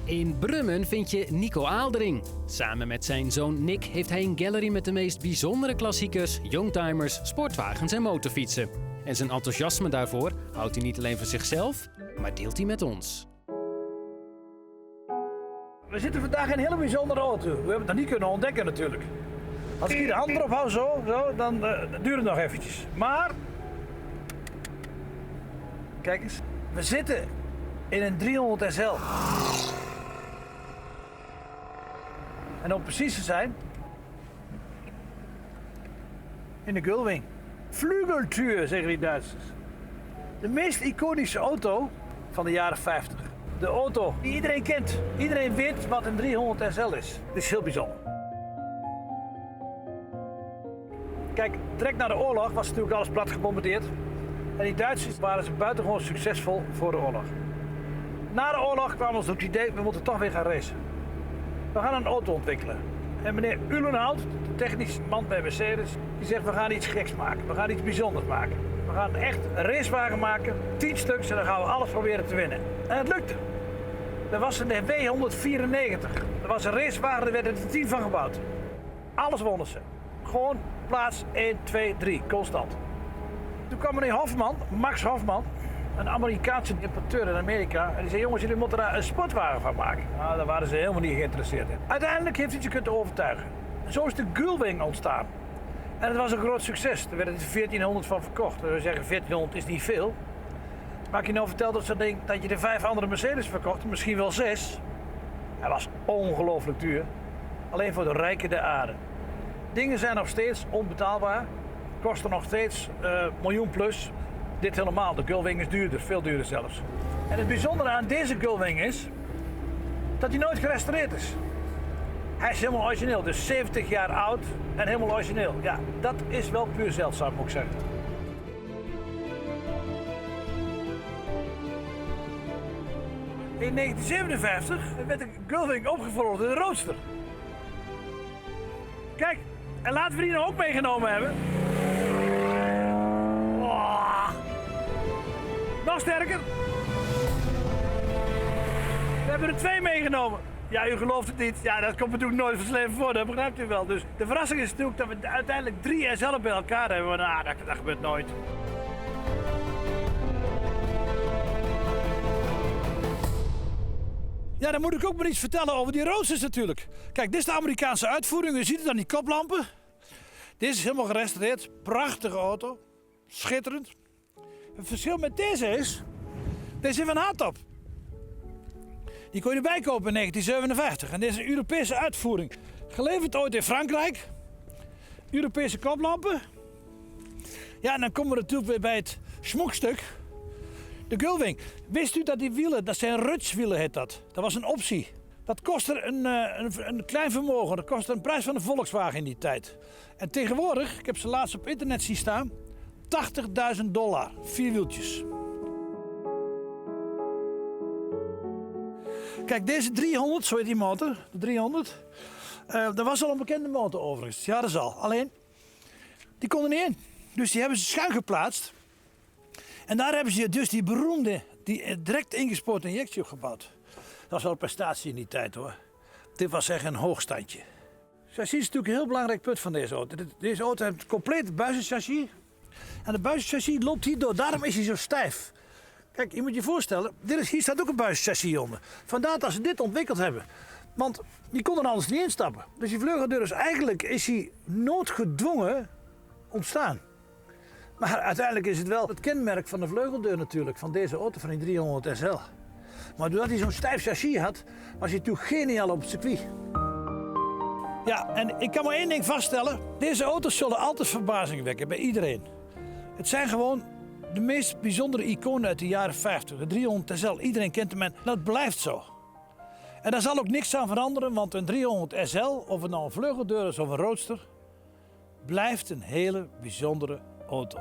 In Brummen vind je Nico Aaldering. Samen met zijn zoon Nick heeft hij een gallery met de meest bijzondere klassiekers, youngtimers, sportwagens en motorfietsen. En zijn enthousiasme daarvoor houdt hij niet alleen voor zichzelf, maar deelt hij met ons. We zitten vandaag in een hele bijzondere auto. We hebben het nog niet kunnen ontdekken natuurlijk. Als ik hier de hand erop hou, zo dan duurt het nog eventjes. Maar, kijk eens, we zitten in een 300 SL. En om precies te zijn, in de Gullwing. Flügeltür, zeggen die Duitsers. De meest iconische auto van de jaren 50. De auto die iedereen kent. Iedereen weet wat een 300 SL is. Dit is heel bijzonder. Kijk, direct na de oorlog was natuurlijk alles plat gebombardeerd. En die Duitsers waren ze buitengewoon succesvol voor de oorlog. Na de oorlog kwamen we op het idee, we moeten toch weer gaan racen. We gaan een auto ontwikkelen. En meneer Uhlenhout, de technische man bij Mercedes, die zegt we gaan iets geks maken. We gaan iets bijzonders maken. We gaan echt een racewagen maken, 10 stuks en dan gaan we alles proberen te winnen. En het lukte. Er was een W194. Er was een racewagen, daar werden er 10 van gebouwd. Alles wonnen ze. Gewoon plaats 1, 2, 3, constant. Toen kwam meneer Hofman, Max Hofman, een Amerikaanse importeur in Amerika. En die zei, jongens, jullie moeten daar een sportwagen van maken. Nou, daar waren ze helemaal niet geïnteresseerd in. Uiteindelijk heeft hij ze kunnen overtuigen. En zo is de Gullwing ontstaan. En het was een groot succes. Er werden er 1400 van verkocht. We zeggen 1400 is niet veel. Maar ik je nou verteld dat je er 5 andere Mercedes verkocht, misschien wel 6. Hij was ongelooflijk duur. Alleen voor de rijken der aarde. Dingen zijn nog steeds onbetaalbaar. Kosten nog steeds miljoen plus. Dit helemaal. De Gullwing is duurder, veel duurder zelfs. En het bijzondere aan deze Gullwing is dat hij nooit gerestaureerd is. Hij is helemaal origineel, dus 70 jaar oud en helemaal origineel. Ja, dat is wel puur zeldzaam, moet ik zeggen. In 1957 werd de Gullwing opgevolgd in de Roadster. Kijk, en laten we die nou ook meegenomen hebben. Oh. Nog sterker. We hebben er 2 meegenomen. Ja, u gelooft het niet. Ja, dat komt natuurlijk nooit van zijn leven voor, dat begrijpt u wel. Dus de verrassing is natuurlijk dat we uiteindelijk 3 SL'en bij elkaar hebben. Maar nou, dat gebeurt nooit. Ja, dan moet ik ook maar iets vertellen over die Roadsters natuurlijk. Kijk, dit is de Amerikaanse uitvoering. U ziet het aan die koplampen. Deze is helemaal gerestaureerd. Prachtige auto. Schitterend. Het verschil met deze is, deze heeft een hardtop. Die kon je erbij kopen in 1957. En dit is een Europese uitvoering. Geleverd ooit in Frankrijk. Europese koplampen. Ja, en dan komen we natuurlijk weer bij het schmoekstuk. De Gullwing. Wist u dat die wielen, dat zijn rutswielen heet dat. Dat was een optie. Dat kostte een klein vermogen. Dat kostte een prijs van een Volkswagen in die tijd. En tegenwoordig, ik heb ze laatst op internet zien staan, $80.000. 4 wieltjes. Kijk, deze 300, zo heet die motor, de 300. Dat was al een bekende motor overigens. Ja, dat is al. Alleen, die kon er niet in. Dus die hebben ze schuin geplaatst. En daar hebben ze dus die beroemde, die direct ingespoten injectie op gebouwd. Dat was wel een prestatie in die tijd hoor. Dit was echt een hoogstandje. Chassis is natuurlijk een heel belangrijk punt van deze auto. Deze auto heeft een compleet buizenchassis. En de buizenchassis loopt hier door, daarom is hij zo stijf. Kijk, je moet je voorstellen, hier staat ook een buizenchassis onder. Vandaar dat ze dit ontwikkeld hebben. Want die kon er anders niet instappen. Dus die vleugeldeur is eigenlijk noodgedwongen ontstaan. Maar uiteindelijk is het wel het kenmerk van de vleugeldeur natuurlijk, van deze auto, van die 300 SL. Maar doordat hij zo'n stijf chassis had, was hij natuurlijk geniaal op het circuit. Ja, en ik kan maar één ding vaststellen. Deze auto's zullen altijd verbazing wekken bij iedereen. Het zijn gewoon de meest bijzondere iconen uit de jaren 50. De 300 SL, iedereen kent hem en dat blijft zo. En daar zal ook niks aan veranderen, want een 300 SL, of het nou een vleugeldeur is of een roadster, blijft een hele bijzondere auto.